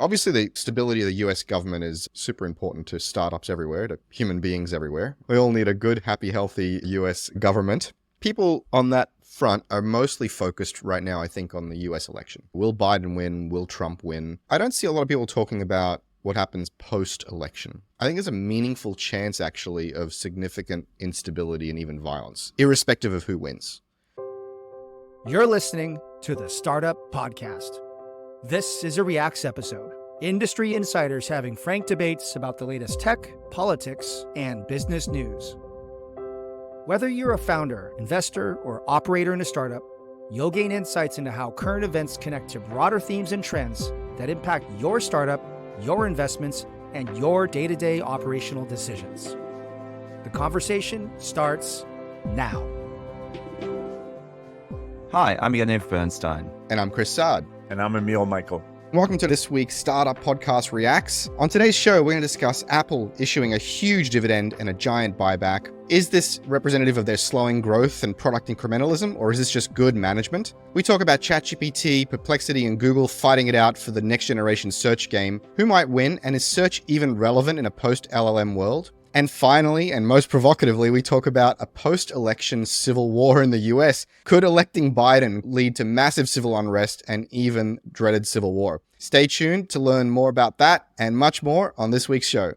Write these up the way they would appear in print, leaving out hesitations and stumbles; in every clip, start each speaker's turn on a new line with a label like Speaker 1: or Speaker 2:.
Speaker 1: Obviously, the stability of the US government is super important to startups everywhere, to human beings everywhere. We all need a good, happy, healthy US government. People on that front are mostly focused right now, I think, on the US election. Will Biden win? Will Trump win? I don't see a lot of people talking about what happens post-election. I think there's a meaningful chance, actually, of significant instability and even violence, irrespective of who wins.
Speaker 2: You're listening to the Startup Podcast. This is a Reacts episode. Industry insiders having frank debates about the latest tech, politics, and business news. Whether you're a founder, investor, or operator in a startup, you'll gain insights into how current events connect to broader themes and trends that impact your startup, your investments, and your day-to-day operational decisions. The conversation starts now.
Speaker 3: Hi, I'm Yaniv Bernstein.
Speaker 1: And I'm Chris Saad.
Speaker 4: And I'm Emil Michael.
Speaker 1: Welcome to this week's Startup Podcast Reacts. On today's show, we're going to discuss Apple issuing a huge dividend and a giant buyback. Is this representative of their slowing growth and product incrementalism, or is this just good management? We talk about ChatGPT, Perplexity, and Google fighting it out for the next generation search game. Who might win, and is search even relevant in a post-LLM world? And finally, and most provocatively, we talk about a post-election civil war in the US. Could electing Biden lead to massive civil unrest and even dreaded civil war? Stay tuned to learn more about that and much more on this week's show.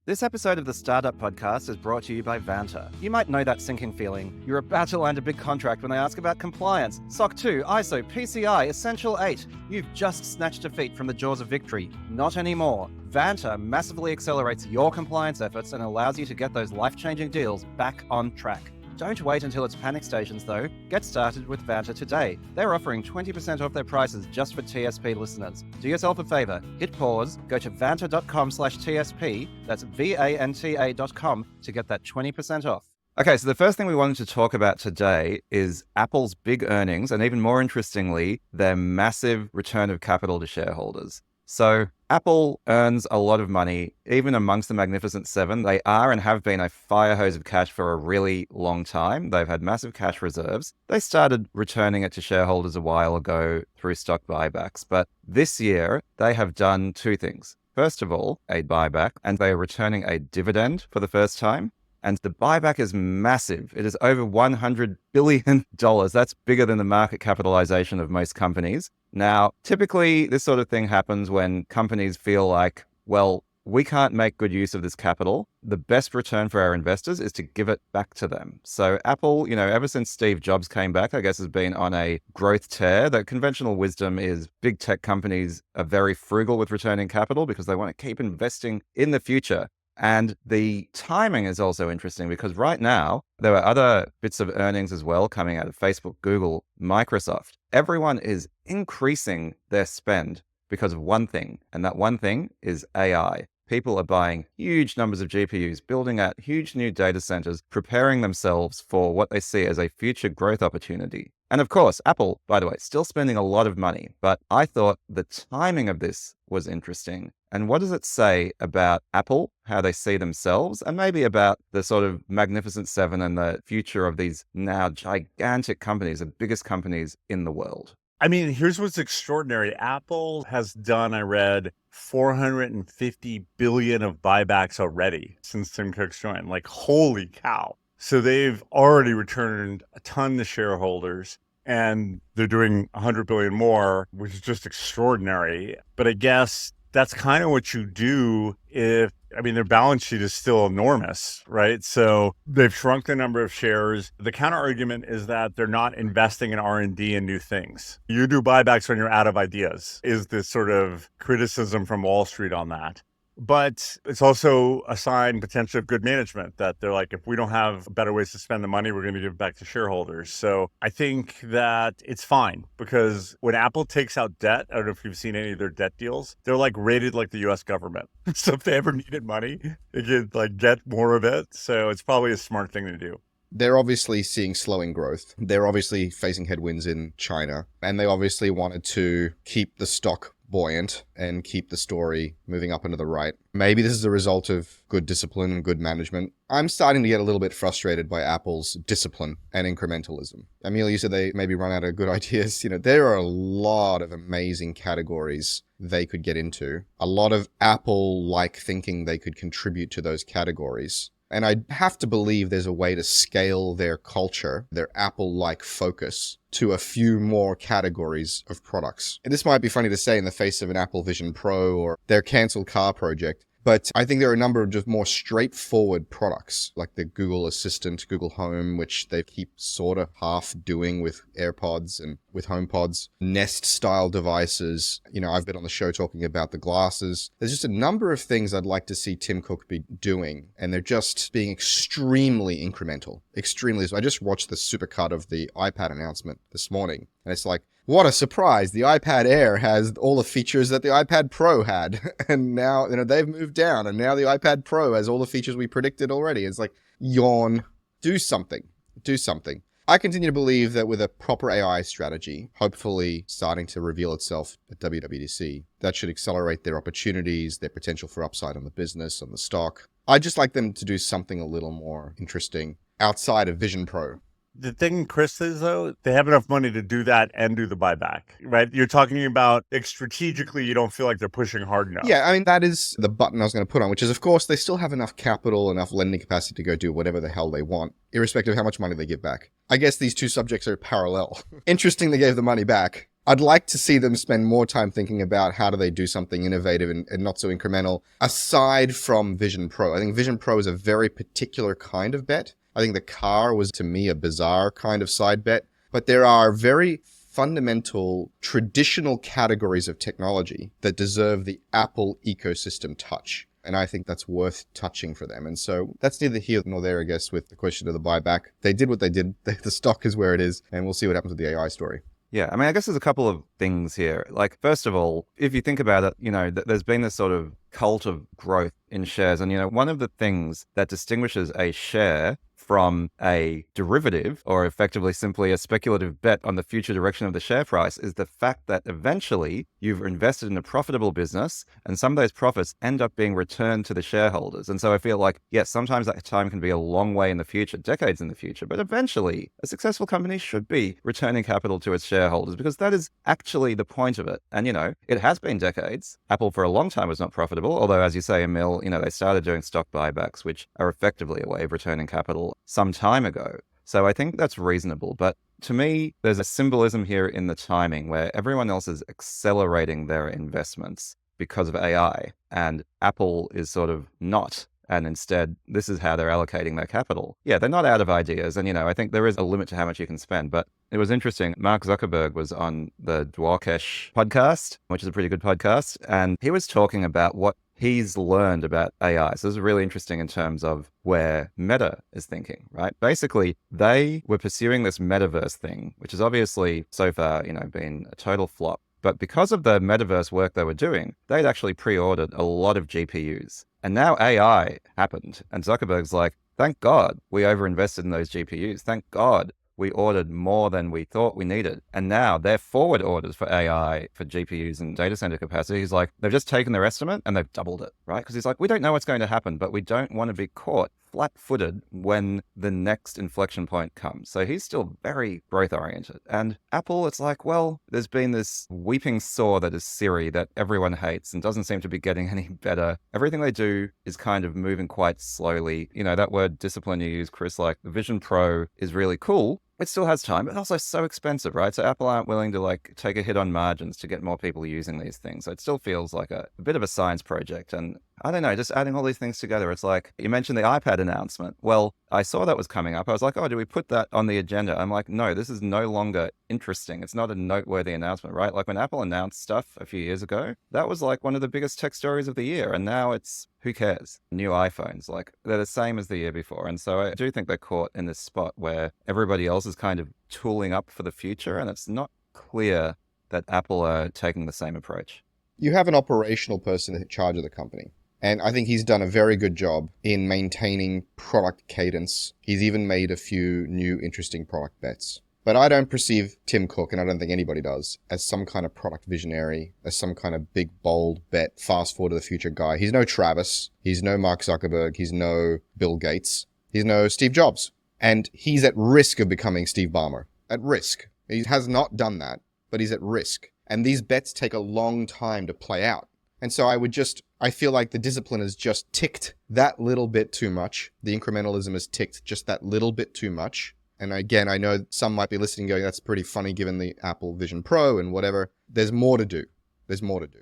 Speaker 3: This episode of the Startup Podcast is brought to you by Vanta. You might know that sinking feeling. You're about to land a big contract when they ask about compliance. SOC 2, ISO, PCI, Essential 8. You've just snatched defeat from the jaws of victory. Not anymore. Vanta massively accelerates your compliance efforts and allows you to get those life-changing deals back on track. Don't wait until it's panic stations, though. Get started with Vanta today. They're offering 20% off their prices just for TSP listeners. Do yourself a favor. Hit pause, go to vanta.com/TSP, that's VANTA.com, to get that 20% off. Okay, so the first thing we wanted to talk about today is Apple's big earnings, and even more interestingly, their massive return of capital to shareholders. So Apple earns a lot of money, even amongst the Magnificent Seven. They are and have been a fire hose of cash for a really long time. They've had massive cash reserves. They started returning it to shareholders a while ago through stock buybacks. But this year, they have done two things. First of all, a buyback, and they are returning a dividend for the first time. And the buyback is massive. It is over $100 billion. That's bigger than the market capitalization of most companies. Now, typically, this sort of thing happens when companies feel like, well, we can't make good use of this capital. The best return for our investors is to give it back to them. So Apple, ever since Steve Jobs came back, I guess has been on a growth tear. The conventional wisdom is big tech companies are very frugal with returning capital because they want to keep investing in the future. And the timing is also interesting because right now, there are other bits of earnings as well coming out of Facebook, Google, Microsoft. Everyone is increasing their spend because of one thing, and that one thing is AI. People are buying huge numbers of GPUs, building out huge new data centers, preparing themselves for what they see as a future growth opportunity. And of course, Apple, by the way, still spending a lot of money, but I thought the timing of this was interesting. And what does it say about Apple, how they see themselves, and maybe about the sort of Magnificent Seven and the future of these now gigantic companies, the biggest companies in the world?
Speaker 4: I mean, here's what's extraordinary. Apple has done, I read, 450 billion of buybacks already since Tim Cook's joined. Like, holy cow. So they've already returned a ton to shareholders, and they're doing 100 billion more, which is just extraordinary. But I guess that's kind of what you do their balance sheet is still enormous, right? So they've shrunk the number of shares. The counter argument is that they're not investing in R&D and new things. You do buybacks when you're out of ideas, is this sort of criticism from Wall Street on that. But it's also a sign potentially of good management that they're like, if we don't have better ways to spend the money, we're going to give it back to shareholders. So I think that it's fine because when Apple takes out debt, I don't know if you've seen any of their debt deals, they're like rated like the US government. So if they ever needed money, they could like get more of it. So it's probably a smart thing to do.
Speaker 1: They're obviously seeing slowing growth. They're obviously facing headwinds in China, and they obviously wanted to keep the stock buoyant and keep the story moving up and to the right. Maybe this is a result of good discipline and good management. I'm starting to get a little bit frustrated by Apple's discipline and incrementalism. Emil, you said they maybe run out of good ideas. There are a lot of amazing categories they could get into, a lot of Apple-like thinking they could contribute to those categories. And I have to believe there's a way to scale their culture, their Apple-like focus, to a few more categories of products. And this might be funny to say in the face of an Apple Vision Pro or their canceled car project, but I think there are a number of just more straightforward products, like the Google Assistant, Google Home, which they keep sort of half doing with AirPods and with HomePods, Nest-style devices. I've been on the show talking about the glasses. There's just a number of things I'd like to see Tim Cook be doing, and they're just being extremely incremental. Extremely. So I just watched the supercut of the iPad announcement this morning, and it's like, what a surprise. The iPad Air has all the features that the iPad Pro had. And now, they've moved down, and now the iPad Pro has all the features we predicted already. It's like, yawn. Do something. Do something. I continue to believe that with a proper AI strategy, hopefully starting to reveal itself at WWDC, that should accelerate their opportunities, their potential for upside on the business, on the stock. I'd just like them to do something a little more interesting outside of Vision Pro.
Speaker 4: The thing, Chris, is though, they have enough money to do that and do the buyback, right? You're talking about strategically, you don't feel like they're pushing hard enough.
Speaker 1: Yeah, I mean, that is the button I was going to put on, which is, of course, they still have enough capital, enough lending capacity to go do whatever the hell they want, irrespective of how much money they give back. I guess these two subjects are parallel. Interesting they gave the money back. I'd like to see them spend more time thinking about how do they do something innovative and not so incremental, aside from Vision Pro. I think Vision Pro is a very particular kind of bet. I think the car was, to me, a bizarre kind of side bet. But there are very fundamental, traditional categories of technology that deserve the Apple ecosystem touch. And I think that's worth touching for them. And so that's neither here nor there, I guess, with the question of the buyback. They did what they did. The stock is where it is. And we'll see what happens with the AI story.
Speaker 3: Yeah, I mean, I guess there's a couple of things here. Like, first of all, if you think about it, there's been this sort of cult of growth in shares. And, one of the things that distinguishes a share from a derivative, or effectively simply a speculative bet on the future direction of the share price, is the fact that eventually you've invested in a profitable business and some of those profits end up being returned to the shareholders. And so I feel like, yes, sometimes that time can be a long way in the future, decades in the future, but eventually a successful company should be returning capital to its shareholders, because that is actually the point of it. And, it has been decades. Apple for a long time was not profitable, although, as you say, Emil, they started doing stock buybacks, which are effectively a way of returning capital some time ago. So I think that's reasonable. But to me, there's a symbolism here in the timing where everyone else is accelerating their investments because of AI, and Apple is sort of not. And instead, this is how they're allocating their capital. Yeah, they're not out of ideas. And, I think there is a limit to how much you can spend. But it was interesting. Mark Zuckerberg was on the Dwarkesh podcast, which is a pretty good podcast. And he was talking about what he's learned about AI. So this is really interesting in terms of where Meta is thinking, right? Basically, they were pursuing this metaverse thing, which has obviously so far, been a total flop. But because of the metaverse work they were doing, they'd actually pre-ordered a lot of GPUs. And now AI happened. And Zuckerberg's like, thank God we overinvested in those GPUs. Thank God we ordered more than we thought we needed. And now their forward orders for AI, for GPUs and data center capacity, he's like, they've just taken their estimate and they've doubled it, right? Because he's like, we don't know what's going to happen, but we don't want to be caught flat-footed when the next inflection point comes. So he's still very growth-oriented. And Apple, it's like, well, there's been this weeping sore that is Siri that everyone hates and doesn't seem to be getting any better. Everything they do is kind of moving quite slowly. That word discipline you use, Chris, like the Vision Pro is really cool. It still has time, but also so expensive, right? So Apple aren't willing to take a hit on margins to get more people using these things. So it still feels like a bit of a science project. And I don't know, just adding all these things together, it's like, you mentioned the iPad announcement. Well, I saw that was coming up. I was like, oh, do we put that on the agenda? I'm like, no, this is no longer interesting. It's not a noteworthy announcement, right? Like when Apple announced stuff a few years ago, that was like one of the biggest tech stories of the year. And now it's, who cares? New iPhones, they're the same as the year before. And so I do think they're caught in this spot where everybody else is kind of tooling up for the future. And it's not clear that Apple are taking the same approach.
Speaker 1: You have an operational person in charge of the company. And I think he's done a very good job in maintaining product cadence. He's even made a few new interesting product bets. But I don't perceive Tim Cook, and I don't think anybody does, as some kind of product visionary, as some kind of big, bold bet, fast forward to the future guy. He's no Travis. He's no Mark Zuckerberg. He's no Bill Gates. He's no Steve Jobs. And he's at risk of becoming Steve Ballmer. At risk. He has not done that, but he's at risk. And these bets take a long time to play out. And so I feel like the discipline has just ticked that little bit too much. The incrementalism has ticked just that little bit too much. And again, I know some might be listening going, that's pretty funny given the Apple Vision Pro and whatever. There's more to do. There's more to do.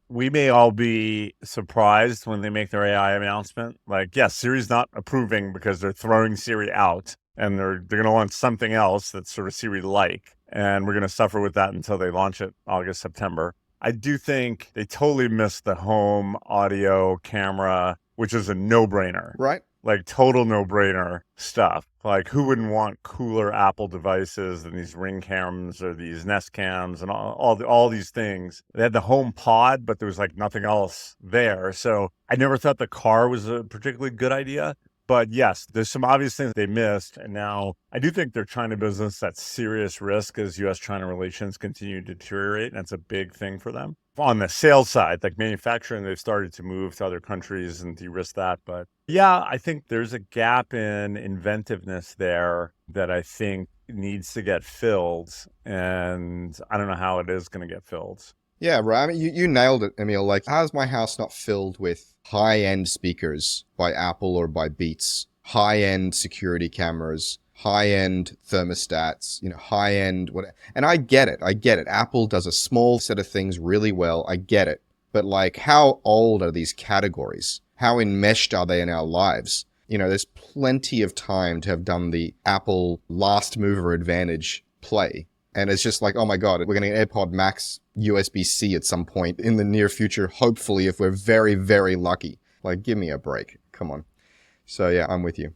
Speaker 4: We may all be surprised when they make their AI announcement. Like, yes, Siri's not approving because they're throwing Siri out and they're going to launch something else that's sort of Siri-like. And we're going to suffer with that until they launch it August, September. I do think they totally missed the home audio camera, which is a no-brainer.
Speaker 1: Right.
Speaker 4: Like total no-brainer stuff. Like who wouldn't want cooler Apple devices than these Ring cams or these Nest cams and all these things? They had the Home Pod, but there was like nothing else there. So I never thought the car was a particularly good idea. But yes, there's some obvious things they missed. And now I do think their China business that's serious risk as U.S.-China relations continue to deteriorate. And that's a big thing for them. On the sales side, like manufacturing, they've started to move to other countries and de-risk that. But yeah, I think there's a gap in inventiveness there that I think needs to get filled. And I don't know how it is going to get filled.
Speaker 1: Yeah, right. I mean, you nailed it, Emil. Like, how's my house not filled with high-end speakers by Apple or by Beats, high-end security cameras, high-end thermostats, high-end whatever. And I get it. Apple does a small set of things really well. I get it. But like, how old are these categories? How enmeshed are they in our lives? There's plenty of time to have done the Apple last mover advantage play. And it's just like, oh my God, we're going to get AirPod Max USB-C at some point in the near future, hopefully, if we're very, very lucky. Like, give me a break. Come on. So yeah, I'm with you.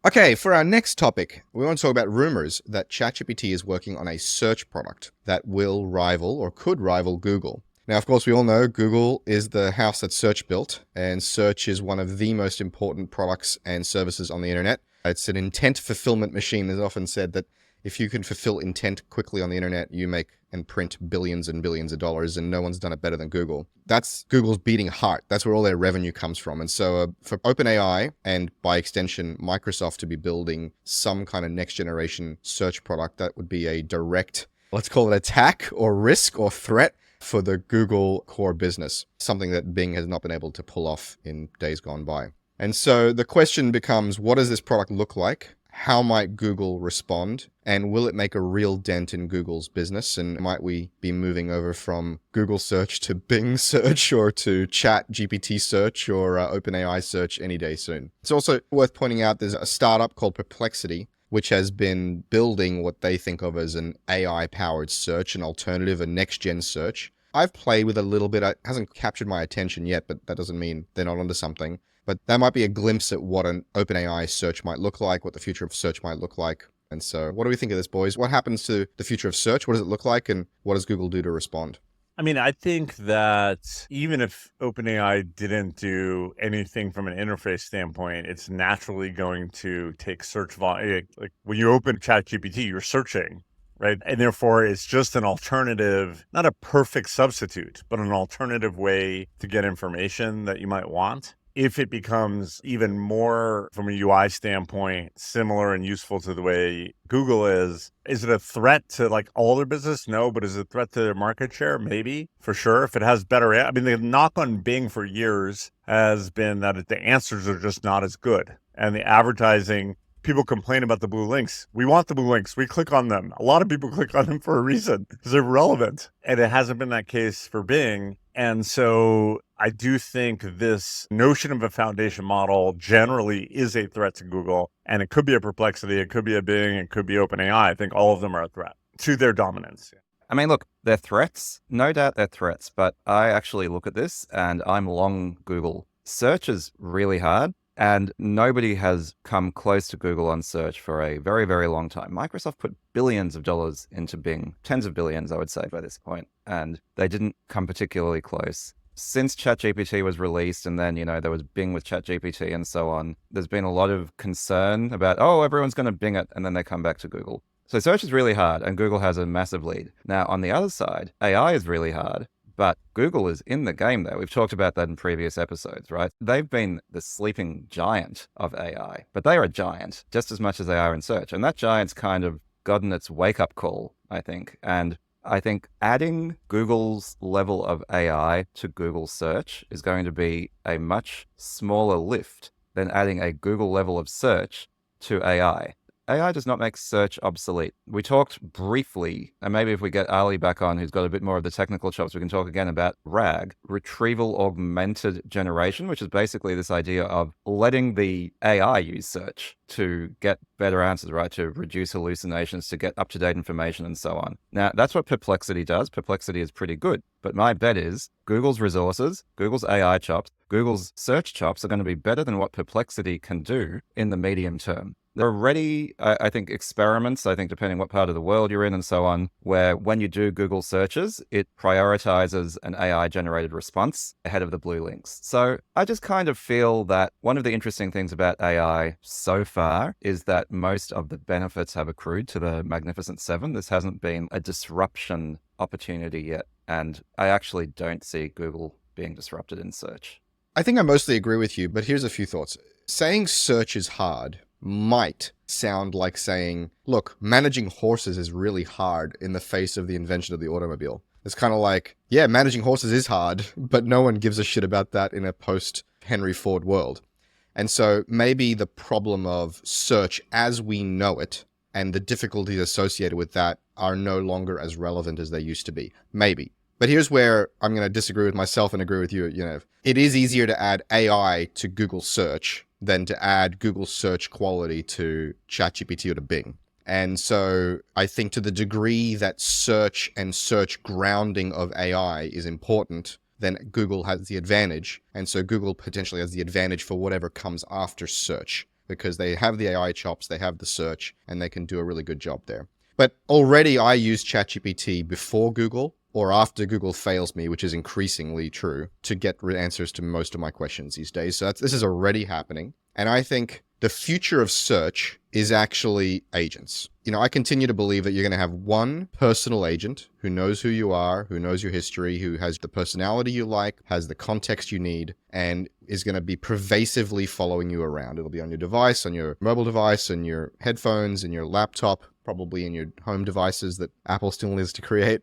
Speaker 1: Okay, for our next topic, we want to talk about rumors that ChatGPT is working on a search product that will rival or could rival Google. Now, of course, we all know Google is the house that search built, and search is one of the most important products and services on the internet. It's an intent fulfillment machine. It's often said that if you can fulfill intent quickly on the internet, you make and print billions and billions of dollars, and no one's done it better than Google. That's Google's beating heart. That's where all their revenue comes from. And so for OpenAI and by extension, Microsoft to be building some kind of next generation search product, that would be a direct, let's call it attack or risk or threat for the Google core business, something that Bing has not been able to pull off in days gone by. And so the question becomes, what does this product look like? How might Google respond? And will it make a real dent in Google's business? And might we be moving over from Google search to Bing search or to Chat GPT search or OpenAI search any day soon? It's also worth pointing out there's a startup called Perplexity, which has been building what they think of as an AI-powered search, an alternative, a next-gen search. I've played with a little bit. It hasn't captured my attention yet, but that doesn't mean they're not onto something. But that might be a glimpse at what an OpenAI search might look like, what the future of search might look like. And so what do we think of this, boys? What happens to the future of search? What does it look like? And what does Google do to respond?
Speaker 4: I mean, I think that even if OpenAI didn't do anything from an interface standpoint, it's naturally going to take search volume. Like when you open ChatGPT, you're searching, right? And therefore, it's just an alternative, not a perfect substitute, but an alternative way to get information that you might want. If it becomes even more, from a UI standpoint, similar and useful to the way Google is it a threat to like all their business? No, but is it a threat to their market share? Maybe, for sure. If it has better, I mean, the knock on Bing for years has been that the answers are just not as good. And the advertising, people complain about the blue links. We want the blue links. We click on them. A lot of people click on them for a reason because they're relevant. And it hasn't been that case for Bing. And so I do think this notion of a foundation model generally is a threat to Google. And it could be a Perplexity, it could be a Bing, it could be OpenAI. I think all of them are a threat to their dominance.
Speaker 3: I mean, look, they're threats. No doubt they're threats. But I actually look at this and I'm long Google. Search is really hard. And nobody has come close to Google on search for a very, very long time. Microsoft put billions of dollars into Bing, tens of billions, I would say, by this point, and they didn't come particularly close. Since ChatGPT was released, and then, there was Bing with ChatGPT and so on, there's been a lot of concern about, everyone's going to Bing it, and then they come back to Google. So search is really hard, and Google has a massive lead. Now, on the other side, AI is really hard. But Google is in the game there. We've talked about that in previous episodes, right? They've been the sleeping giant of AI, but they are a giant just as much as they are in search. And that giant's kind of gotten its wake-up call, I think. And I think adding Google's level of AI to Google search is going to be a much smaller lift than adding a Google level of search to AI. AI does not make search obsolete. We talked briefly, and maybe if we get Ali back on, who's got a bit more of the technical chops, we can talk again about RAG, retrieval augmented generation, which is basically this idea of letting the AI use search to get better answers, right? To reduce hallucinations, to get up-to-date information and so on. Now, that's what Perplexity does. Perplexity is pretty good. But my bet is Google's resources, Google's AI chops, Google's search chops are going to be better than what Perplexity can do in the medium term. There are already, I think, experiments, I think, depending what part of the world you're in and so on, where when you do Google searches, it prioritizes an AI-generated response ahead of the blue links. So I just kind of feel that one of the interesting things about AI so far is that most of the benefits have accrued to the Magnificent Seven. This hasn't been a disruption opportunity yet. And I actually don't see Google being disrupted in search.
Speaker 1: I think I mostly agree with you, but here's a few thoughts. Saying search is hard might sound like saying, look, managing horses is really hard in the face of the invention of the automobile. It's kind of like, yeah, managing horses is hard, but no one gives a shit about that in a post-Henry Ford world. And so maybe the problem of search as we know it and the difficulties associated with that are no longer as relevant as they used to be. Maybe. But here's where I'm going to disagree with myself and agree with you. It is easier to add AI to Google search than to add Google search quality to ChatGPT or to Bing. And so I think to the degree that search and search grounding of AI is important, then Google has the advantage. And so Google potentially has the advantage for whatever comes after search, because they have the AI chops, they have the search, and they can do a really good job there. But already I use ChatGPT before Google or after Google fails me, which is increasingly true, to get answers to most of my questions these days. So this is already happening. And I think the future of search is actually agents. I continue to believe that you're going to have one personal agent who knows who you are, who knows your history, who has the personality you like, has the context you need, and is going to be pervasively following you around. It'll be on your device, on your mobile device, on your headphones, in your laptop, probably in your home devices that Apple still needs to create.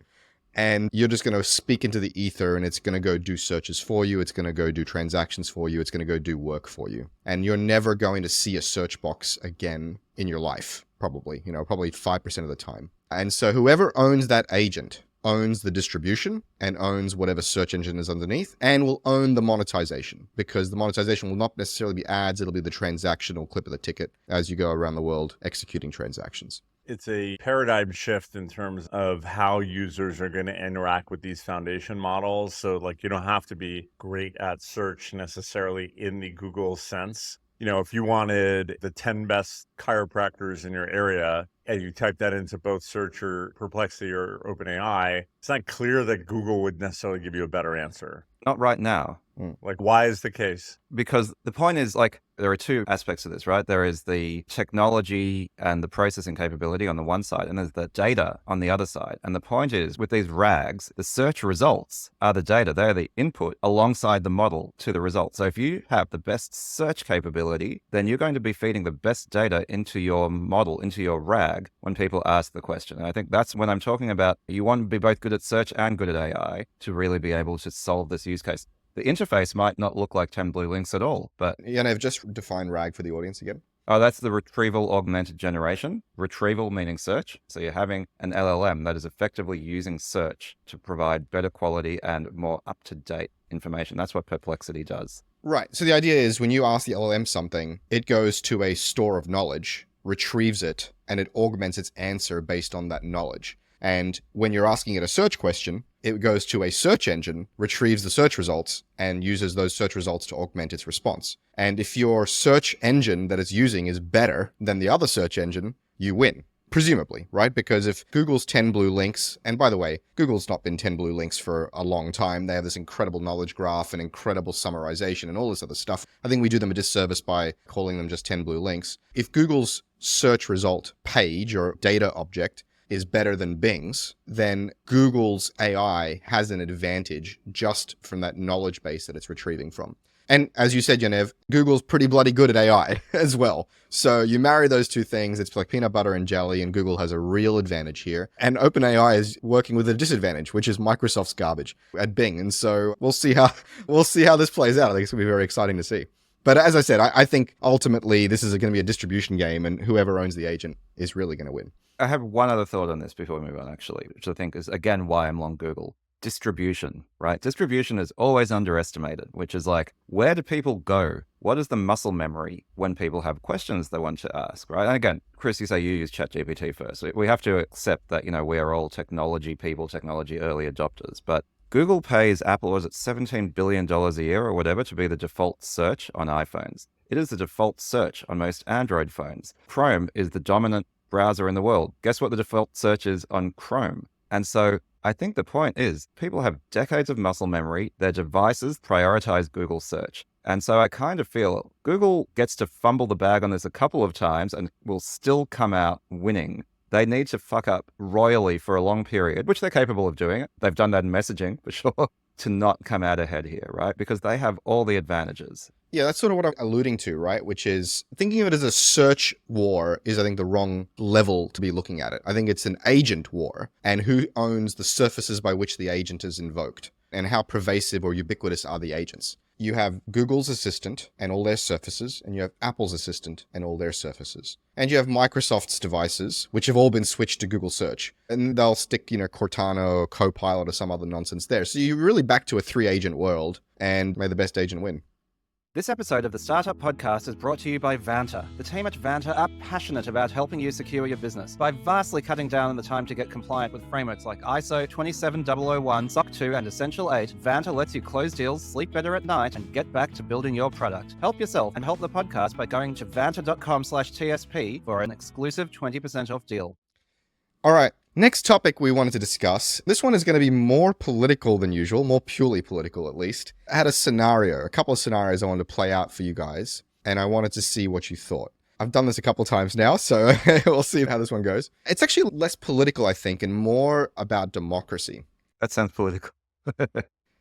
Speaker 1: And you're just going to speak into the ether, and it's going to go do searches for you. It's going to go do transactions for you. It's going to go do work for you. And you're never going to see a search box again in your life, probably 5% of the time. And so whoever owns that agent owns the distribution and owns whatever search engine is underneath, and will own the monetization, because the monetization will not necessarily be ads. It'll be the transactional clip of the ticket as you go around the world executing transactions.
Speaker 4: It's a paradigm shift in terms of how users are going to interact with these foundation models. So you don't have to be great at search necessarily in the Google sense. If you wanted the 10 best chiropractors in your area and you type that into both Search or Perplexity or OpenAI, it's not clear that Google would necessarily give you a better answer.
Speaker 3: Not right now.
Speaker 4: Why is the case?
Speaker 3: Because the point is, there are two aspects of this, right? There is the technology and the processing capability on the one side, and there's the data on the other side. And the point is, with these RAGs, the search results are the data. They're the input alongside the model to the result. So if you have the best search capability, then you're going to be feeding the best data into your model, into your RAG, when people ask the question. And I think that's when I'm talking about you want to be both good at search and good at AI to really be able to solve this use case. The interface might not look like 10 blue links at all, but...
Speaker 1: Yaniv, just define RAG for the audience again.
Speaker 3: Oh, that's the retrieval augmented generation. Retrieval meaning search. So you're having an LLM that is effectively using search to provide better quality and more up-to-date information. That's what Perplexity does.
Speaker 1: Right. So the idea is when you ask the LLM something, it goes to a store of knowledge, retrieves it, and it augments its answer based on that knowledge. And when you're asking it a search question, it goes to a search engine, retrieves the search results, and uses those search results to augment its response. And if your search engine that it's using is better than the other search engine, you win. Presumably, right? Because if Google's 10 blue links, and by the way, Google's not been 10 blue links for a long time. They have this incredible knowledge graph and incredible summarization and all this other stuff. I think we do them a disservice by calling them just 10 blue links. If Google's search result page or data object is better than Bing's, then Google's AI has an advantage just from that knowledge base that it's retrieving from. And as you said, Yaniv, Google's pretty bloody good at AI as well. So you marry those two things, it's like peanut butter and jelly, and Google has a real advantage here. And OpenAI is working with a disadvantage, which is Microsoft's garbage at Bing. And so we'll see how this plays out. I think it's going to be very exciting to see. But as I said, I think ultimately this is going to be a distribution game, and whoever owns the agent is really going to win.
Speaker 3: I have one other thought on this before we move on, actually, which I think is, again, why I'm long Google. Distribution, right? Distribution is always underestimated, which is like, where do people go? What is the muscle memory when people have questions they want to ask, right? And again, Chris, you say you use ChatGPT first. We have to accept that, we are all technology people, technology early adopters. But Google pays Apple, was it $17 billion a year or whatever, to be the default search on iPhones. It is the default search on most Android phones. Chrome is the dominant browser in the world. Guess what the default search is on Chrome? And so I think the point is people have decades of muscle memory. Their devices prioritize Google search. And so I kind of feel Google gets to fumble the bag on this a couple of times and will still come out winning. They need to fuck up royally for a long period, which they're capable of doing. They've done that in messaging for sure, to not come out ahead here, right? Because they have all the advantages.
Speaker 1: Yeah, that's sort of what I'm alluding to, right? Which is thinking of it as a search war is, I think, the wrong level to be looking at it. I think it's an agent war, and who owns the surfaces by which the agent is invoked, and how pervasive or ubiquitous are the agents. You have Google's Assistant and all their surfaces, and you have Apple's Assistant and all their surfaces. And you have Microsoft's devices, which have all been switched to Google Search. And they'll stick, Cortana or Copilot or some other nonsense there. So you're really back to a 3-agent world, and may the best agent win.
Speaker 3: This episode of the Startup Podcast is brought to you by Vanta. The team at Vanta are passionate about helping you secure your business by vastly cutting down on the time to get compliant with frameworks like ISO 27001, SOC 2, and Essential 8. Vanta lets you close deals, sleep better at night, and get back to building your product. Help yourself and help the podcast by going to vanta.com/TSP for an exclusive 20% off deal.
Speaker 1: All right. Next topic we wanted to discuss. This one is going to be more political than usual, more purely political at least. I had a couple of scenarios I wanted to play out for you guys, and I wanted to see what you thought. I've done this a couple of times now, so we'll see how this one goes. It's actually less political, I think, and more about democracy.
Speaker 3: That sounds political.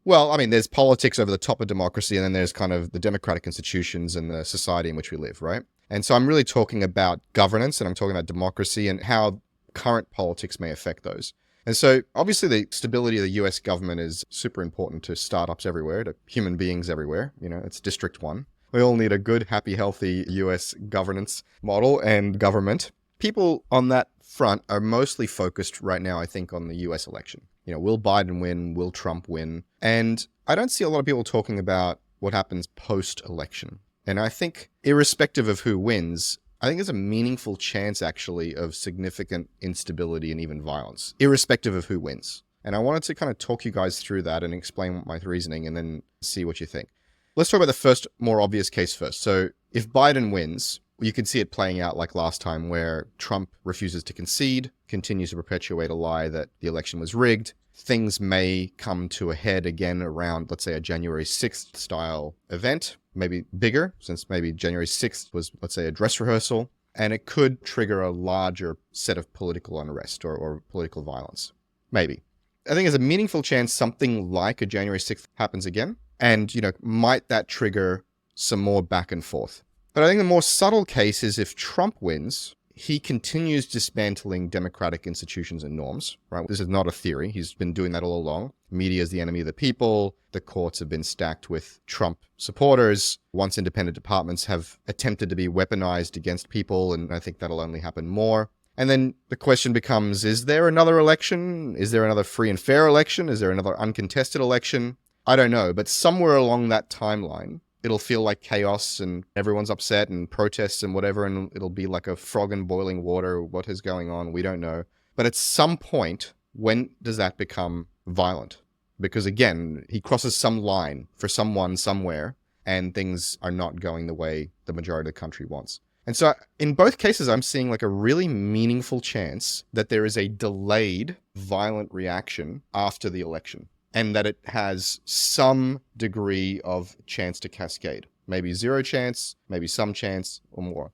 Speaker 1: Well, I mean, there's politics over the top of democracy, and then there's kind of the democratic institutions and the society in which we live, right? And so I'm really talking about governance, and I'm talking about democracy and how current politics may affect those. And so obviously the stability of the US government is super important to startups everywhere, to human beings everywhere. It's District 1. We all need a good, happy, healthy US governance model and government. People on that front are mostly focused right now, I think, on the US election. Will Biden win? Will Trump win? And I don't see a lot of people talking about what happens post-election. And I think irrespective of who wins, I think there's a meaningful chance, actually, of significant instability and even violence, irrespective of who wins. And I wanted to kind of talk you guys through that and explain my reasoning and then see what you think. Let's talk about the first, more obvious case first. So if Biden wins, you can see it playing out like last time, where Trump refuses to concede, continues to perpetuate a lie that the election was rigged. Things may come to a head again around, let's say, a January 6th style event, maybe bigger, since maybe January 6th was, let's say, a dress rehearsal, and it could trigger a larger set of political unrest or political violence. Maybe. I think there's a meaningful chance something like a January 6th happens again, and, might that trigger some more back and forth. But I think the more subtle case is if Trump wins, he continues dismantling democratic institutions and norms, right? This is not a theory. He's been doing that all along. Media is the enemy of the people. The courts have been stacked with Trump supporters. Once independent departments have attempted to be weaponized against people, and I think that'll only happen more. And then the question becomes, is there another election? Is there another free and fair election? Is there another uncontested election? I don't know, but somewhere along that timeline, it'll feel like chaos and everyone's upset and protests and whatever, and it'll be like a frog in boiling water. What is going on? We don't know. But at some point, when does that become violent? Because again, he crosses some line for someone somewhere, and things are not going the way the majority of the country wants. And so in both cases, I'm seeing like a really meaningful chance that there is a delayed violent reaction after the election, and that it has some degree of chance to cascade. Maybe zero chance, maybe some chance, or more.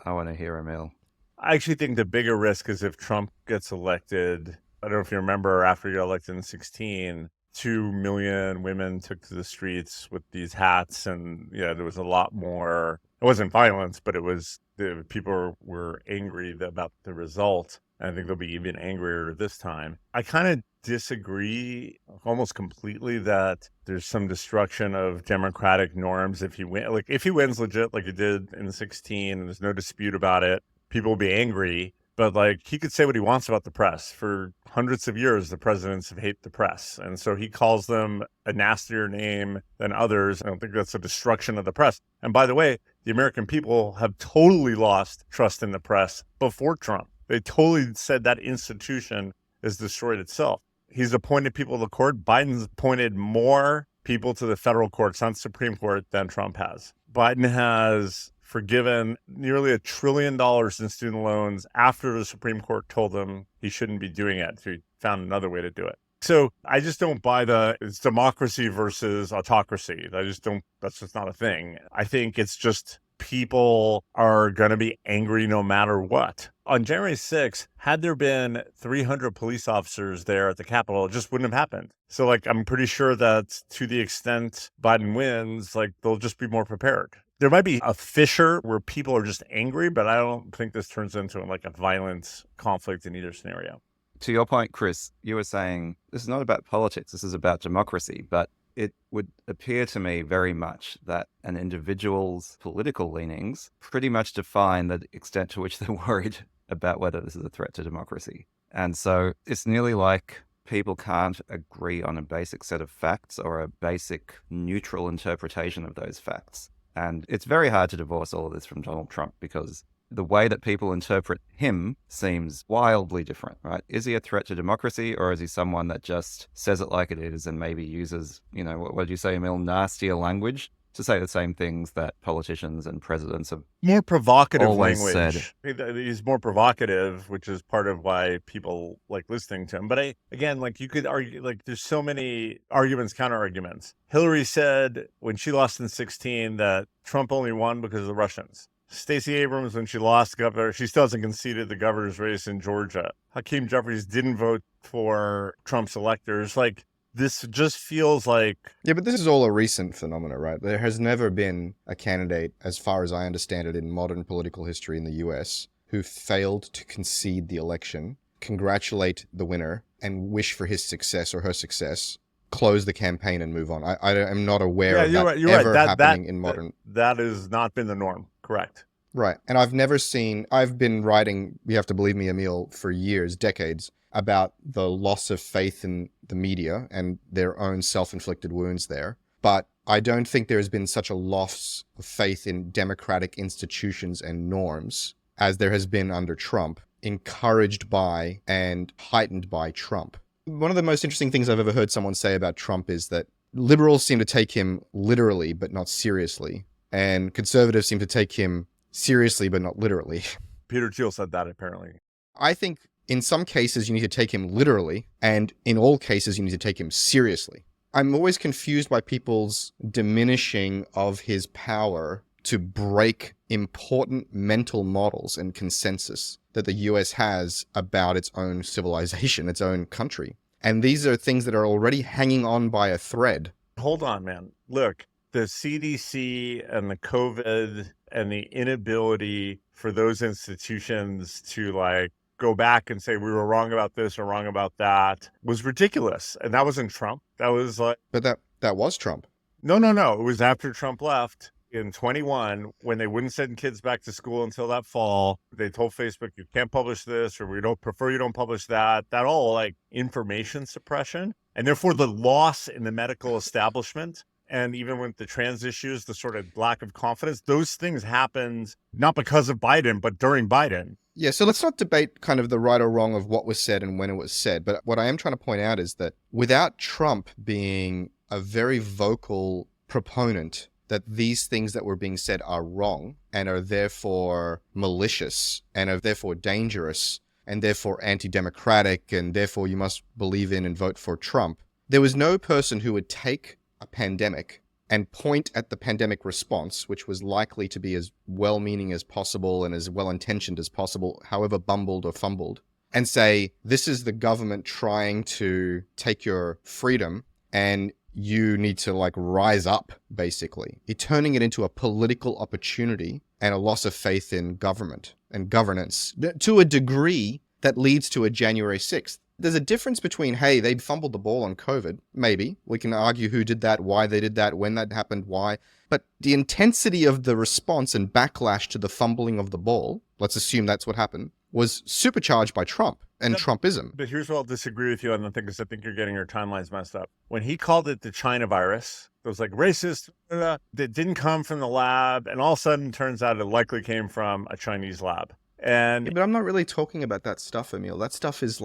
Speaker 3: I want to hear Emil.
Speaker 4: I actually think the bigger risk is if Trump gets elected. I don't know if you remember, after he got elected in 16, 2 million women took to the streets with these hats. And yeah, there was a lot more. It wasn't violence, but the people were angry about the result. And I think they'll be even angrier this time. I kind of disagree almost completely that there's some destruction of democratic norms if he if he wins legit like he did in 16 and there's no dispute about it, people will be angry. But like, he could say what he wants about the press. For hundreds of years, the presidents have hated the press. And so he calls them a nastier name than others. I don't think that's a destruction of the press. And by the way, the American people have totally lost trust in the press before Trump. They totally said that institution has destroyed itself. He's appointed people to the court. Biden's appointed more people to the federal courts, not Supreme Court, than Trump has. Biden has forgiven nearly $1 trillion in student loans after the Supreme Court told him he shouldn't be doing it. So he found another way to do it. So I just don't buy it's democracy versus autocracy. That's just not a thing. I think it's just people are going to be angry no matter what. On January 6th, had there been 300 police officers there at the Capitol, it just wouldn't have happened. So like, I'm pretty sure that to the extent Biden wins, like, they'll just be more prepared. There might be a fissure where people are just angry, but I don't think this turns into like a violent conflict in either scenario.
Speaker 3: To your point, Chris, you were saying this is not about politics, this is about democracy, but it would appear to me very much that an individual's political leanings pretty much define the extent to which they're worried about whether this is a threat to democracy. And so it's nearly like people can't agree on a basic set of facts or a basic neutral interpretation of those facts. And it's very hard to divorce all of this from Donald Trump because the way that people interpret him seems wildly different, right? Is he a threat to democracy, or is he someone that just says it like it is and maybe uses, what did you say, Emil, nastier language to say the same things that politicians and presidents have
Speaker 4: more provocative
Speaker 3: always
Speaker 4: language.
Speaker 3: Said.
Speaker 4: He's more provocative, which is part of why people like listening to him. But you could argue, like, there's so many arguments, counter arguments. Hillary said when she lost in 16 that Trump only won because of the Russians. Stacey Abrams, when she lost governor, she still hasn't conceded the governor's race in Georgia. Hakeem Jeffries didn't vote for Trump's electors. Like, this just feels like...
Speaker 1: Yeah, but this is all a recent phenomenon, right? There has never been a candidate, as far as I understand it, in modern political history in the US, who failed to concede the election, congratulate the winner, and wish for his success or her success, close the campaign and move on. I am not aware of that ever happening in modern...
Speaker 4: That has not been the norm. Correct.
Speaker 1: Right. And I've been writing, you have to believe me, Emil, for years, decades, about the loss of faith in the media and their own self-inflicted wounds there. But I don't think there has been such a loss of faith in democratic institutions and norms as there has been under Trump, encouraged by and heightened by Trump. One of the most interesting things I've ever heard someone say about Trump is that liberals seem to take him literally, but not seriously. And conservatives seem to take him seriously, but not literally.
Speaker 4: Peter Thiel said that, apparently.
Speaker 1: I think in some cases you need to take him literally, and in all cases you need to take him seriously. I'm always confused by people's diminishing of his power to break important mental models and consensus that the US has about its own civilization, its own country. And these are things that are already hanging on by a thread.
Speaker 4: Hold on, man. Look. The CDC and the COVID and the inability for those institutions to like go back and say we were wrong about this or wrong about that was ridiculous. And that wasn't Trump. That was like...
Speaker 1: But that was Trump.
Speaker 4: No. It was after Trump left in 21 when they wouldn't send kids back to school until that fall. They told Facebook, you can't publish this, or we don't prefer you don't publish that. That all like information suppression. And therefore the loss in the medical establishment. And even with the trans issues, the sort of lack of confidence, those things happened not because of Biden, but during Biden.
Speaker 1: Yeah, so let's not debate kind of the right or wrong of what was said and when it was said. But what I am trying to point out is that without Trump being a very vocal proponent that these things that were being said are wrong and are therefore malicious and are therefore dangerous and therefore anti-democratic and therefore you must believe in and vote for Trump, there was no person who would take a pandemic and point at the pandemic response, which was likely to be as well-meaning as possible and as well-intentioned as possible, however bumbled or fumbled, and say, this is the government trying to take your freedom and you need to like rise up, basically. You're turning it into a political opportunity and a loss of faith in government and governance to a degree that leads to a January 6th. There's a difference between, hey, they fumbled the ball on COVID. Maybe. We can argue who did that, why they did that, when that happened, why. But the intensity of the response and backlash to the fumbling of the ball, let's assume that's what happened, was supercharged by Trump and Trumpism.
Speaker 4: But here's where I'll disagree with you on the thing, because I think you're getting your timelines messed up. When he called it the China virus, it was like racist, that didn't come from the lab, and all of a sudden turns out it likely came from a Chinese lab. And
Speaker 1: Yeah, but I'm not really talking about that stuff, Emil. That stuff is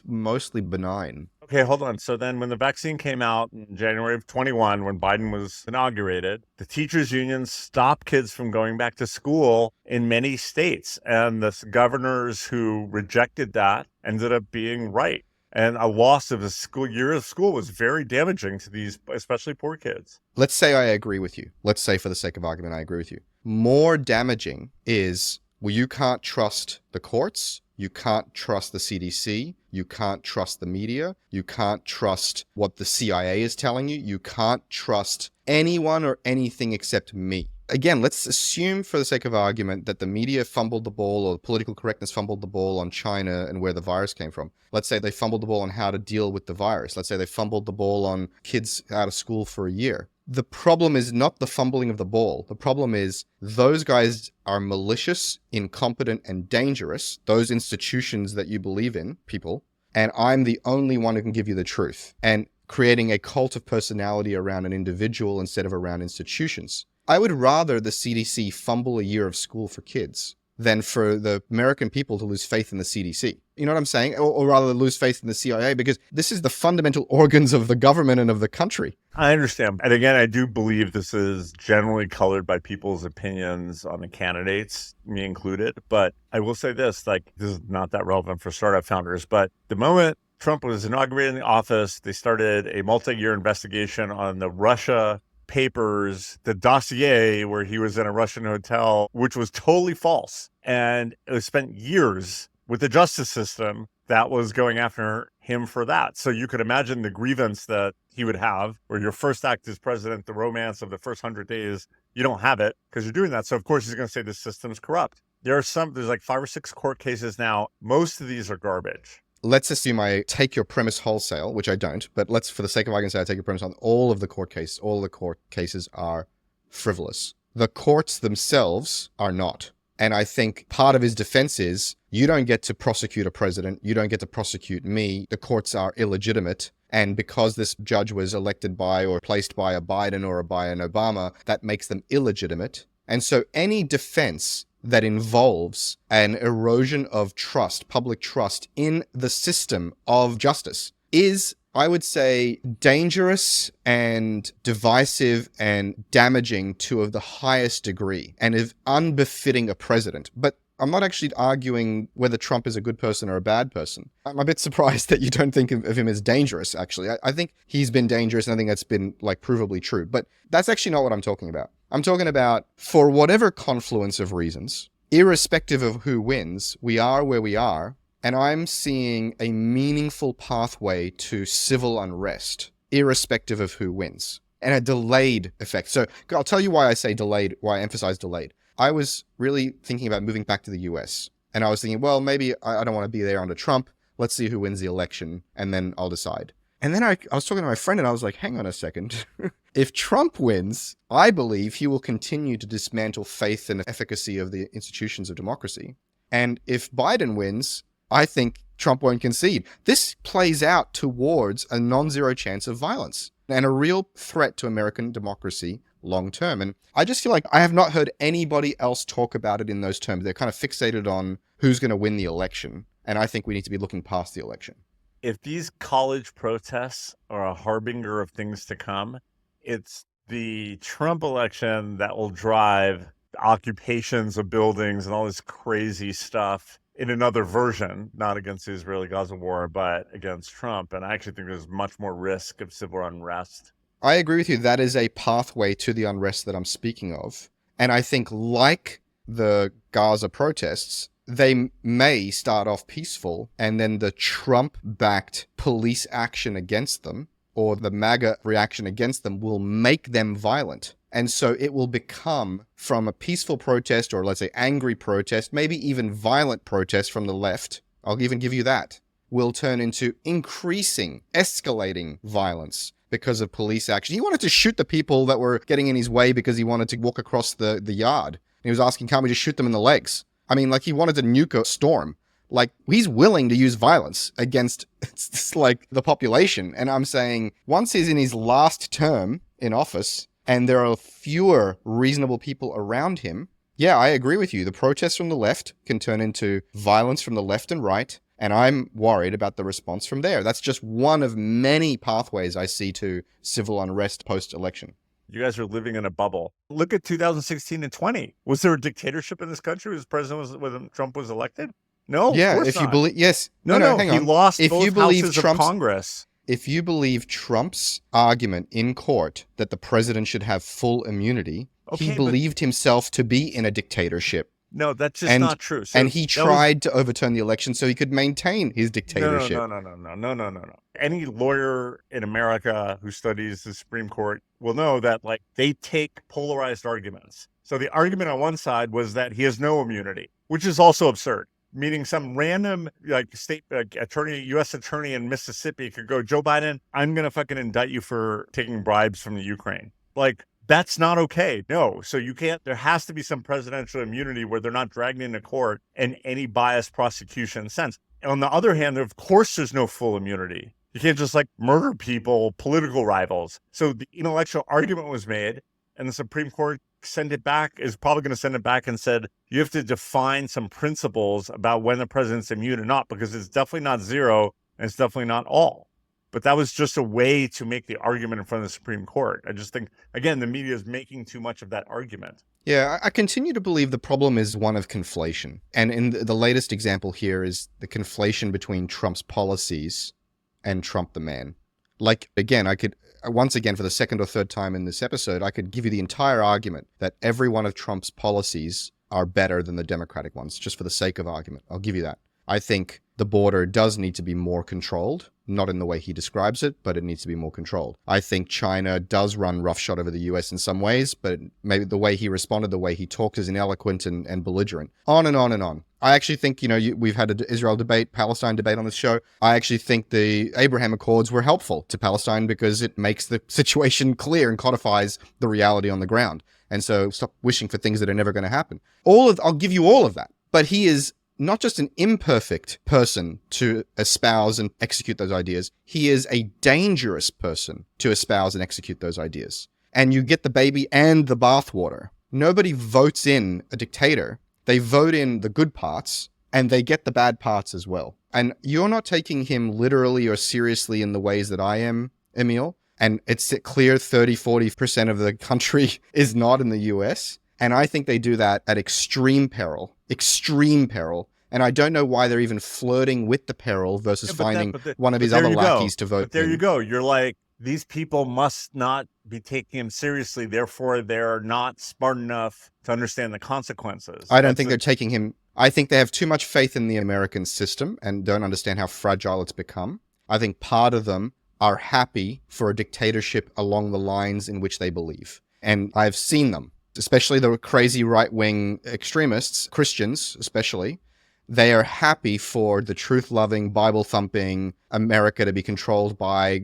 Speaker 1: mostly benign.
Speaker 4: okay, hold on. So then when the vaccine came out in January of 21, when Biden was inaugurated, the teachers union stopped kids from going back to school in many states. And the governors who rejected that ended up being right. And a loss of a school year of school was very damaging to these, especially poor kids.
Speaker 1: Let's say I agree with you. Let's say, for the sake of argument, I agree with you. More damaging is, well, you can't trust the courts, you can't trust the CDC, you can't trust the media, you can't trust what the CIA is telling you, you can't trust anyone or anything except me. Again, let's assume for the sake of argument that the media fumbled the ball, or political correctness fumbled the ball on China and where the virus came from. Let's say they fumbled the ball on how to deal with the virus. Let's say they fumbled the ball on kids out of school for a year. The problem is not the fumbling of the ball. The problem is those guys are malicious, incompetent, and dangerous, those institutions that you believe in, people, and I'm the only one who can give you the truth, and creating a cult of personality around an individual instead of around institutions. I would rather the CDC fumble a year of school for kids than for the American people to lose faith in the CDC. You know what I'm saying? Or rather lose faith in the CIA, because this is the fundamental organs of the government and of the country.
Speaker 4: I understand. And again, I do believe this is generally colored by people's opinions on the candidates, me included. But I will say this, like, this is not that relevant for startup founders, but the moment Trump was inaugurated in the office, they started a multi-year investigation on the Russia papers, the dossier where he was in a Russian hotel, which was totally false. And it was spent years with the justice system that was going after him for that. So you could imagine the grievance that he would have, where your first act as president, the romance of the first 100 days, you don't have it because you're doing that. So of course he's going to say the system's corrupt. There's like 5 or 6 court cases now. Most of these are garbage.
Speaker 1: Let's assume I take your premise wholesale, which I don't, but let's, for the sake of argument, say I take your premise on all of the court cases. All the court cases are frivolous. The courts themselves are not. And I think part of his defense is, you don't get to prosecute a president, you don't get to prosecute me, the courts are illegitimate. And because this judge was elected by or placed by a Biden or by an Obama, that makes them illegitimate. And so any defense that involves an erosion of trust, public trust in the system of justice is, I would say, dangerous and divisive and damaging to the highest degree and is unbefitting a president. But I'm not actually arguing whether Trump is a good person or a bad person. I'm a bit surprised that you don't think of him as dangerous, actually. I think he's been dangerous, and I think that's been provably true. But that's actually not what I'm talking about. I'm talking about, for whatever confluence of reasons, irrespective of who wins, we are where we are, and I'm seeing a meaningful pathway to civil unrest, irrespective of who wins, and a delayed effect. So I'll tell you why I say delayed, why I emphasize delayed. I was really thinking about moving back to the US, and I was thinking, well, maybe I don't want to be there under Trump. Let's see who wins the election, and then I'll decide. And then I was talking to my friend, and I was like, hang on a second. If Trump wins, I believe he will continue to dismantle faith and efficacy of the institutions of democracy. And if Biden wins, I think Trump won't concede. This plays out towards a non-zero chance of violence and a real threat to American democracy long term. And I just feel like I have not heard anybody else talk about it in those terms. They're kind of fixated on who's going to win the election. And I think we need to be looking past the election.
Speaker 4: If these college protests are a harbinger of things to come, it's the Trump election that will drive occupations of buildings and all this crazy stuff in another version, not against the Israeli-Gaza war, but against Trump. And I actually think there's much more risk of civil unrest.
Speaker 1: I agree with you. That is a pathway to the unrest that I'm speaking of. And I think, like the Gaza protests, they may start off peaceful, and then the Trump-backed police action against them, or the MAGA reaction against them, will make them violent. And so it will become, from a peaceful protest, or let's say angry protest, maybe even violent protest from the left, I'll even give you that, will turn into increasing, escalating violence because of police action. He wanted to shoot the people that were getting in his way because he wanted to walk across the yard. And he was asking, can't we just shoot them in the legs? I mean, like, he wanted to nuke a storm. Like, he's willing to use violence against, like, the population. And I'm saying, once he's in his last term in office, and there are fewer reasonable people around him, yeah, I agree with you. The protests from the left can turn into violence from the left and right, and I'm worried about the response from there. That's just one of many pathways I see to civil unrest post-election.
Speaker 4: You guys are living in a bubble. Look at 2016 and 20. Was there a dictatorship in this country when Trump was elected? No,
Speaker 1: yeah,
Speaker 4: of course
Speaker 1: if
Speaker 4: not.
Speaker 1: you believe, yes,
Speaker 4: No,
Speaker 1: hang
Speaker 4: he
Speaker 1: on.
Speaker 4: lost
Speaker 1: If
Speaker 4: both
Speaker 1: you believe
Speaker 4: houses of Congress.
Speaker 1: If you believe Trump's argument in court that the president should have full immunity, he believed himself to be in a dictatorship.
Speaker 4: No, that's just not true.
Speaker 1: And he tried to overturn the election so he could maintain his dictatorship.
Speaker 4: No. Any lawyer in America who studies the Supreme Court will know that, like, they take polarized arguments. So the argument on one side was that he has no immunity, which is also absurd. Meaning some random state attorney, U.S. attorney in Mississippi could go, Joe Biden, I'm going to fucking indict you for taking bribes from the Ukraine. Like, that's not okay. No. So you can't, there has to be some presidential immunity where they're not dragged into court in any biased prosecution sense. And on the other hand, of course, there's no full immunity. You can't just murder people, political rivals. So the intellectual argument was made, and the Supreme Court is probably going to send it back and said, you have to define some principles about when the president's immune or not, because it's definitely not zero and it's definitely not all. But that was just a way to make the argument in front of the Supreme Court. I just think, again, the media is making too much of that argument.
Speaker 1: Yeah, I continue to believe the problem is one of conflation. And in the latest example here is the conflation between Trump's policies and Trump the man. Like, again, I could, once again, for the second or third time in this episode, I could give you the entire argument that every one of Trump's policies are better than the Democratic ones, just for the sake of argument. I'll give you that. I think the border does need to be more controlled, not in the way he describes it, but it needs to be more controlled. I think China does run roughshod over the US in some ways, but maybe the way he responded, the way he talks is ineloquent and belligerent. On and on and on. I actually think, we've had an Israel debate, Palestine debate on this show. I actually think the Abraham Accords were helpful to Palestine because it makes the situation clear and codifies the reality on the ground. And so stop wishing for things that are never going to happen. I'll give you all of that. But he is not just an imperfect person to espouse and execute those ideas. He is a dangerous person to espouse and execute those ideas. And you get the baby and the bathwater. Nobody votes in a dictator. They vote in the good parts, and they get the bad parts as well. And you're not taking him literally or seriously in the ways that I am, Emil. And it's clear 30-40% of the country is not in the US. And I think they do that at extreme peril. And I don't know why they're even flirting with the peril versus finding one of his other lackeys to vote.
Speaker 4: But there you go. You're like, these people must not be taking him seriously. Therefore, they're not smart enough to understand the consequences.
Speaker 1: I don't think they're taking him. I think they have too much faith in the American system and don't understand how fragile it's become. I think part of them are happy for a dictatorship along the lines in which they believe. And I've seen them, especially the crazy right-wing extremists, Christians especially. They are happy for the truth-loving, Bible-thumping America to be controlled by...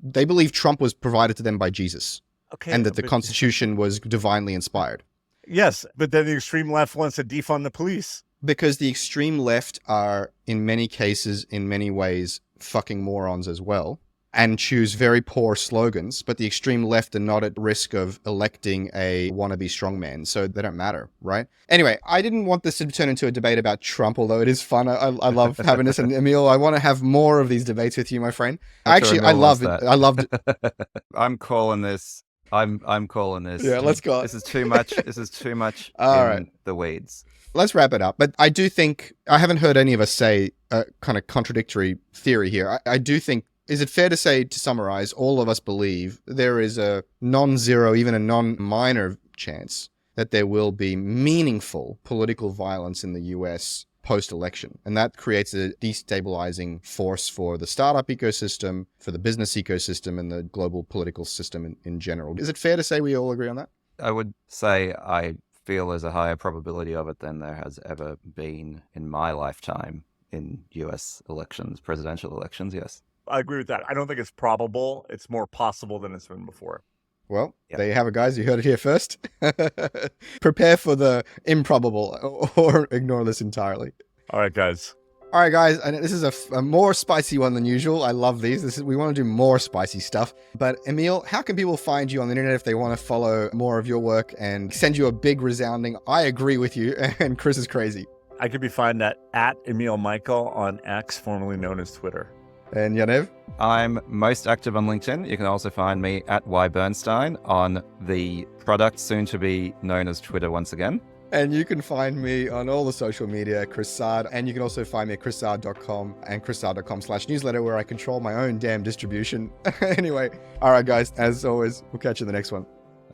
Speaker 1: They believe Trump was provided to them by Jesus. Okay, and that the Constitution was divinely inspired.
Speaker 4: Yes, but then the extreme left wants to defund the police.
Speaker 1: Because the extreme left are, in many cases, in many ways, fucking morons as well, and choose very poor slogans, but the extreme left are not at risk of electing a wannabe strongman, so they don't matter, right? Anyway, I didn't want this to turn into a debate about Trump, although it is fun. I love having this, and Emil, I want to have more of these debates with you, my friend. Actually, I loved it. I loved it.
Speaker 3: I'm calling this. I'm calling this.
Speaker 1: Yeah, let's go.
Speaker 3: This is too much. This is too much
Speaker 1: All right.
Speaker 3: The weeds.
Speaker 1: Let's wrap it up. But I do think, I haven't heard any of us say a kind of contradictory theory here. I do think Is it fair to say, to summarize, all of us believe there is a non-zero, even a non-minor chance that there will be meaningful political violence in the US post-election? And that creates a destabilizing force for the startup ecosystem, for the business ecosystem, and the global political system in general. Is it fair to say we all agree on that?
Speaker 3: I would say I feel there's a higher probability of it than there has ever been in my lifetime in US elections, presidential elections, yes.
Speaker 4: I agree with that. I don't think it's probable. It's more possible than it's been before.
Speaker 1: Well,
Speaker 3: Yep.
Speaker 1: There you have it, guys. You heard it here first. Prepare for the improbable or ignore this entirely.
Speaker 4: All right, guys.
Speaker 1: All right, guys, and this is a more spicy one than usual. I love these. We want to do more spicy stuff. But Emil, how can people find you on the internet if they want to follow more of your work and send you a big resounding, I agree with you, and Chris is crazy?
Speaker 4: I could be found at Emil Michael on X, formerly known as Twitter.
Speaker 1: And Yaniv?
Speaker 3: I'm most active on LinkedIn. You can also find me at Bernstein on the product soon to be known as Twitter once again.
Speaker 1: And you can find me on all the social media, Chris Saad. And you can also find me at chrissaad.com and chrissaad.com/newsletter, where I control my own damn distribution. Anyway, all right, guys, as always, we'll catch you in the next one.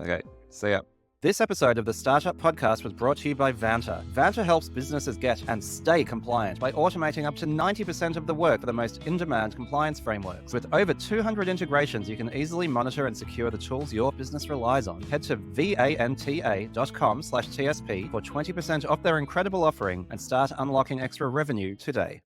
Speaker 3: Okay, see ya. This episode of the Startup Podcast was brought to you by Vanta. Vanta helps businesses get and stay compliant by automating up to 90% of the work for the most in-demand compliance frameworks. With over 200 integrations, you can easily monitor and secure the tools your business relies on. Head to vanta.com/TSP for 20% off their incredible offering and start unlocking extra revenue today.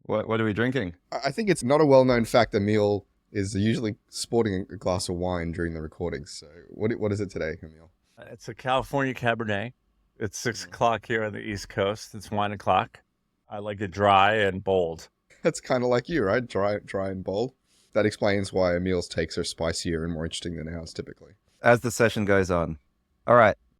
Speaker 3: What are we drinking?
Speaker 1: I think it's not a well-known fact that Emil is usually sporting a glass of wine during the recordings. So what is it today, Emil?
Speaker 4: It's a California Cabernet. It's 6 o'clock here on the East Coast. It's wine o'clock. I like it dry and bold.
Speaker 1: That's kind of like you, right? Dry and bold. That explains why Emil's takes are spicier and more interesting than ours typically.
Speaker 3: As the session goes on. All right.